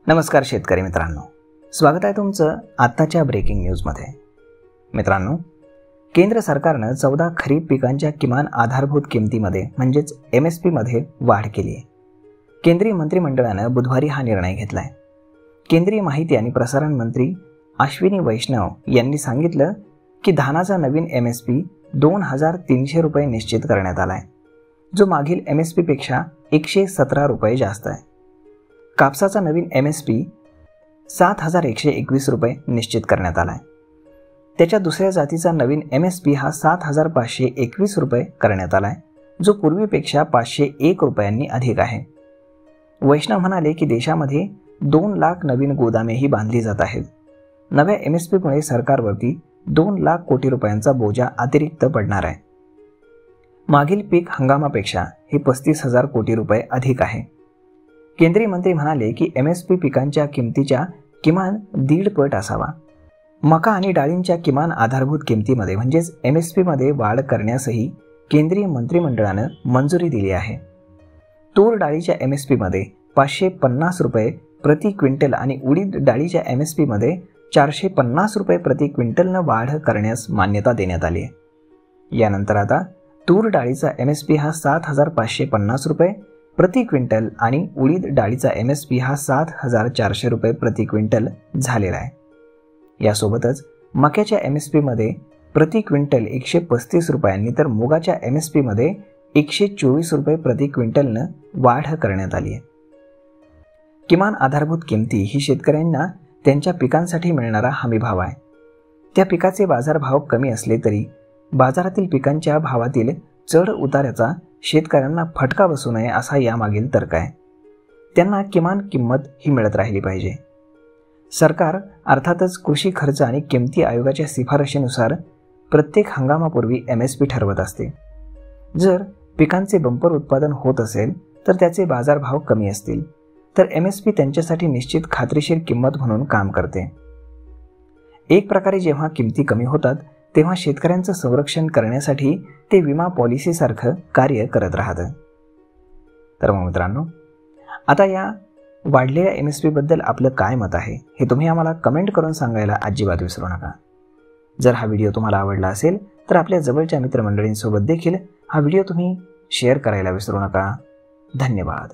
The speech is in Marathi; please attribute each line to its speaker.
Speaker 1: नमस्कार शेतकरी मित्रांनो, स्वागत आहे तुमचं आत्ताच्या ब्रेकिंग न्यूजमध्ये। मित्रांनो, केंद्र सरकारनं 14 खरीप पिकांच्या किमान आधारभूत किमतीमध्ये म्हणजेच MSP मध्ये वाढ केली आहे। केंद्रीय मंत्रिमंडळानं बुधवारी हा निर्णय घेतलाय। केंद्रीय माहिती आणि प्रसारण मंत्री अश्विनी वैष्णव यांनी सांगितलं की धानाचा नवीन MSP 2300 रुपये निश्चित करण्यात आलाय, जो मागील MSP पेक्षा 117 रुपये जास्त आहे। कापसाचा नवीन MSP 7121 रुपये निश्चित करण्यात आलाय। त्याच्या दुसऱ्या जातीचा नवीन MSP हा 7521 रुपये करण्यात आलाय, जो पूर्वीपेक्षा 501 रुपयांनी अधिक आहे। वैष्णव म्हणाले की देशामध्ये 2 लाख नवीन गोदामेही बांधली जात आहेत। नव्या MSP मुळे सरकारवरती 2 लाख कोटी रुपयांचा बोजा अतिरिक्त पडणार आहे। मागील पीक हंगामापेक्षा हे 35,000 कोटी रुपये अधिक आहे। केंद्रीय मंत्री म्हणाले की MSP पिकांच्या किमतीच्या किमान 1.5 पट असावा। मका आणि डाळींच्या किमान आधारभूत किमतीमध्ये म्हणजेच MSP मध्ये वाढ करण्यासही केंद्रीय मंत्रिमंडळानं मंजुरी दिली आहे। तूर डाळीच्या MSP मध्ये 550 रुपये प्रति क्विंटल आणि उडीद डाळीच्या MSP मध्ये 450 रुपये प्रति क्विंटलनं वाढ करण्यास मान्यता देण्यात आली आहे। यानंतर आता तूर डाळीचा MSP हा 7550 रुपये प्रति क्विंटल आणि उडीद डाळीचा MSP हा 7400 रुपये प्रति क्विंटल झालेला आहे। यासोबतच मक्याच्या MSP मध्ये प्रति क्विंटल 135 रुपयांनी तर मुगाच्या MSP मध्ये 124 रुपये प्रति क्विंटलनं वाढ करण्यात आली आहे। किमान आधारभूत किमती ही शेतकऱ्यांना त्यांच्या पिकांसाठी मिळणारा हमीभाव आहे। त्या पिकाचे बाजारभाव कमी असले तरी बाजारातील पिकांच्या भावातील चढ उताराचा शेतकऱ्यांना फटका बसू नये असा यामागील तर्क आहे। त्यांना किमान किंमत ही मिळत राहिली पाहिजे। सरकार अर्थातच कृषी खर्च आणि किमती आयोगाच्या शिफारशीनुसार प्रत्येक हंगामापूर्वी MSP ठरवत असते। जर पिकांचे बंपर उत्पादन होत असेल तर त्याचे बाजारभाव कमी असतील तर MSP त्यांच्यासाठी निश्चित खात्रीशीर किंमत म्हणून काम करते। एक प्रकारे जेव्हा किमती कमी होतात तेव्हा शेतकऱ्यांचं संरक्षण करण्यासाठी ते विमा पॉलिसीसारखं कार्य करत राहतं। तर मग मित्रांनो, आता या वाढलेल्या MSP बद्दल आपलं काय मत आहे हे तुम्ही आम्हाला कमेंट करून सांगायला अजिबात विसरू नका। जर हा व्हिडिओ तुम्हाला आवडला असेल तर आपल्या जवळच्या मित्रमंडळींसोबत देखील हा व्हिडिओ तुम्ही शेअर करायला विसरू नका। धन्यवाद।